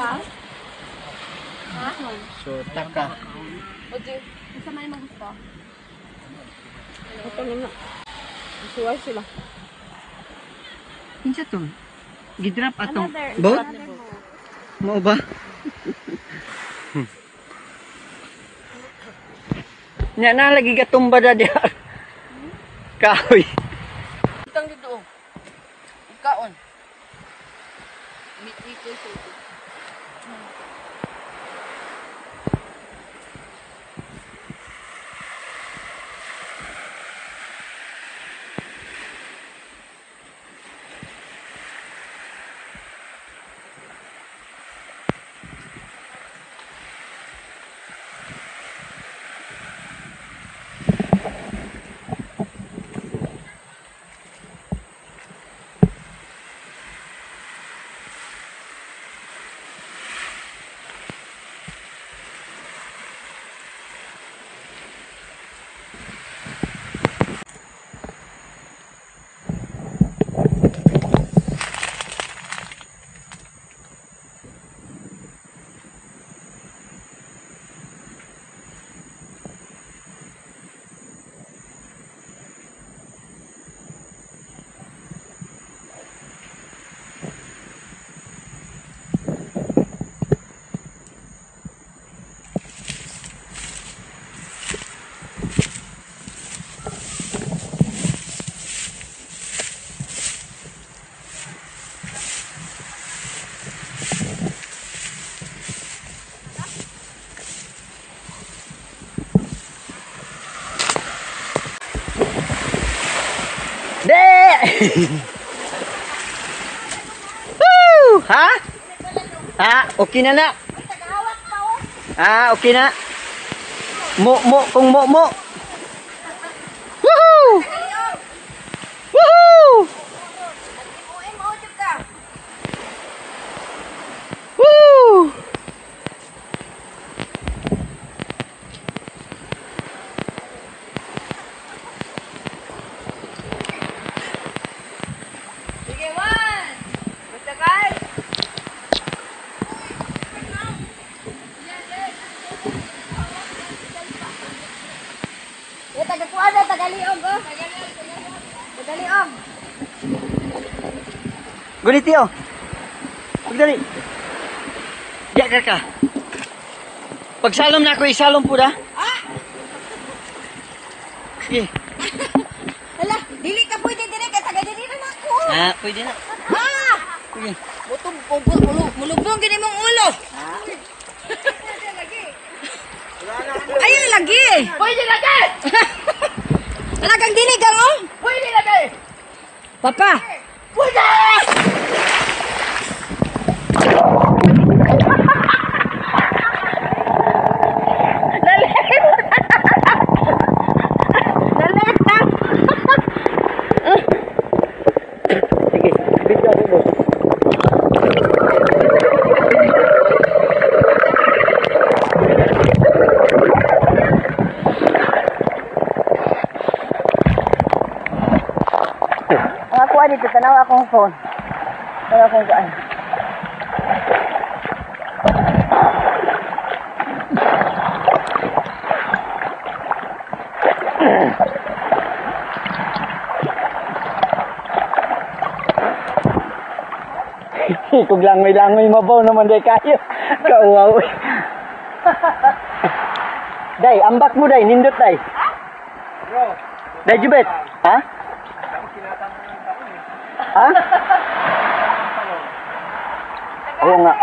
ka? Ha? So, taka. Oji, isa man mo gusto? Ito na. Suway sila. Kinsa to? Gidrap atong Another boat? boat. Mo ba? Nya na lagi gatumba da diha. Kahoy. Itang dito. Ikaon. Meet me ko. Woo! Ha? Ha? Okay na na. Ah, okay na. Kung mo. Woohoo! Woohoo! Woo! Sige, one. Basta guys. Tagakuha tagaliog oh. Tagaliog. Guniti oh. Pagdali. Diya ka. Pagsalom na ako, isalom po da. Sige. Hala, dili ka pwede dire kay taga diri na ako. Ah, pwede na. Ah! Sige. Butong mulubong gini mong ulo. Ayun lagi. Pwede lagi. Ala kang dili kang oh. Pwede lagi. Papa. Pwede. Sige. Video ako boss. Ako dito, tanaw akong phone. Tanaw akong kaan. Kung langoy-langoy mabaw naman day kayo. Kauwaw. Day, ambak mo day, nindot day. Day, jubet. Ha? Ha? Oo nga.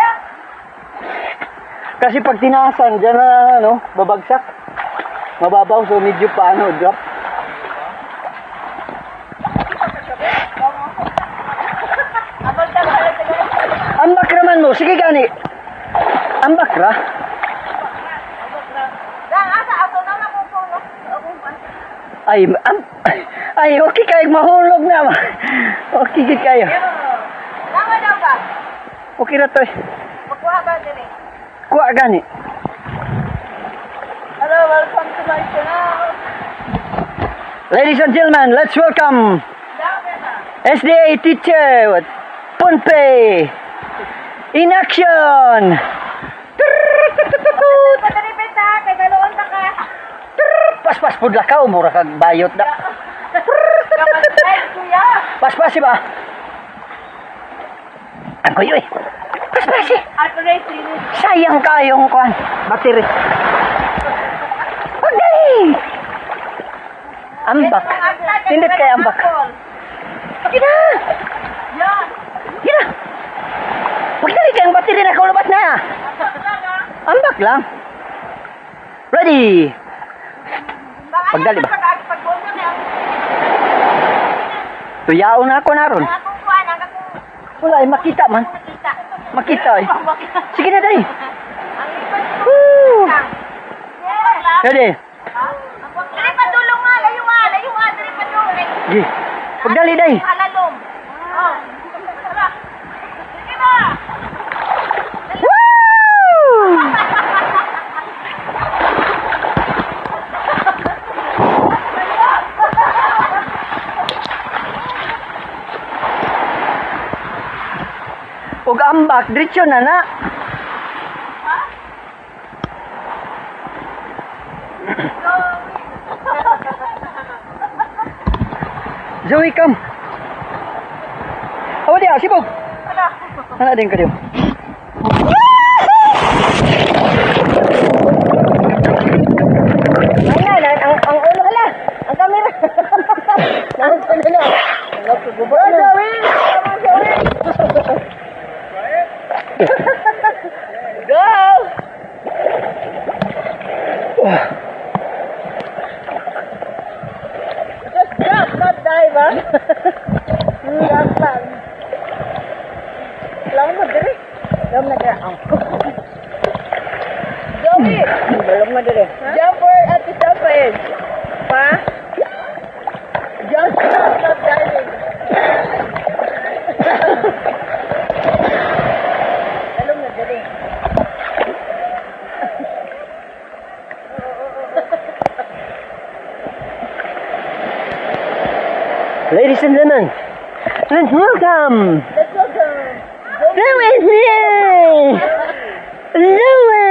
Kasi pag tinaasan, dyan na, ano, babagsak. Mababaw, so medyo paano, drop. Ambak naman mo, sige gani. Ambak ra. Ay, okay kayo, mahulog na. Okay gid kayo. Lama daw ka. Okay ra to. Magkuha ba dire? Kuha gani. Hello, welcome to my channel. Ladies and gentlemen, let's welcome SDA teacher Punpe. In action! Patalipit ha, kay galoon ta ka. Pas-pas pud lakaw, mura kag bayot na. Kapatid, kuya. Pas-pas ba? Ang kuyo eh. Pas-pas eh. At racing. Sayang kayong kuan. Battery. Huwag dali! Ambak. Tindit kay ambak. Gina! Yan. Gina! Huwag dali kayong battery na kaulabat na. Ambak lang. Ready! Pagdali ba? Tuyaw na ako naron. Wala ay makita man. Makita ay. Sige na dali. Woo! Ready? Dili pa dulong nga, layo nga, dili pa dulong. Gi. Pagdali day. Halalom. Oh. Sige ba? Woo! Ug ambak diretso na na. Zoe, come. Awa dia, sibuk. Ana din ka diyo. Ay, ang ulo hala. Ang camera. Ano na? Ang gugubat na. Go! Just jump, not dive, ha? Jump lang. Lang mo, diri. Jump na diri. Joey! Balong mo diri. Jump forward at the top edge. Pa? Jump, not diving. Balong na diri. Ladies and gentlemen, let's welcome Let's go, go. Zoe here. Zoe.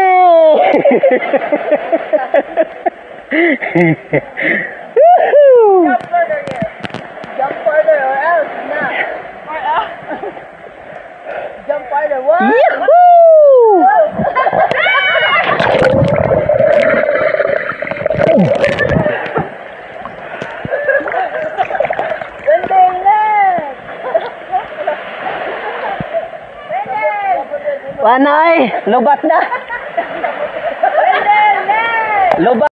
Woohoo! Jump further here. Jump further or else not. Or else. Jump further. One. Yahoo! Wendell, next. Wendell. Panay, lobat na. Wendell, next. Lobat.